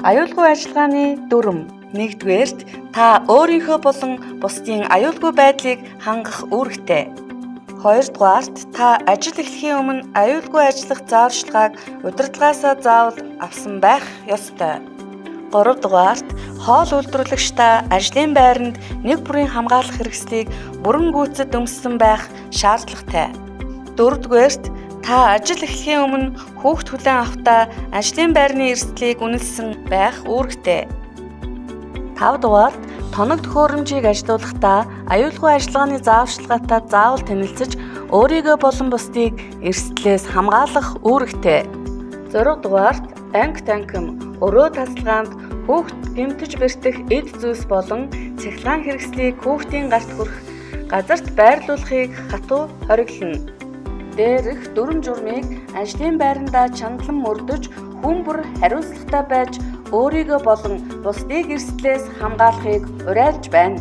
Аюулгүй ажиллагааны дүрм. 1-р та өөрийнхөө болон бусдын аюулгүй байдлыг хангах үүрэгтэй. 2-р та ажил эхлэхийн өмнө аюулгүй ажиллах зааварчилгааг удирдлагаасаа заавал авсан байх ёстой. 3-р хоол үйлдвэрлэгчдээ ажлын байранд нэг бүрийн хамгаалах хэрэгслийг бүрэн гүйцэд өмссөн байх шаардлагатай. 4-р та ажил эхлэхийн өмнө хүүхд хүлээн авахдаа ажлын байрны эрсдлийг үнэлсэн байх үүрэгтэй. 5-р тоног төхөөрөмжийг ажилуулахдаа аюулгүй ажиллагааны зааварчилгаатай заавал танилцж өөрийгөө болон бусдыг эрсдлээс хамгаалах үүрэгтэй. 6-р анги танхим, өрөө тасалгаанд хүүхд гэмтэж бэртэх эд зүйлс болон цахилгаан хэрэгслийг хүүхдийн гарт хүрэх газарт байрлуулахыг хатуу хориглоно. Дээрх дүрм журмыг ажлын байрандаа чандлан мөрдөж хүн бүр хариуцлагатай байж өөрийгөө болон бусдыг эрсдлээс хамгаалахыг уриалж байна.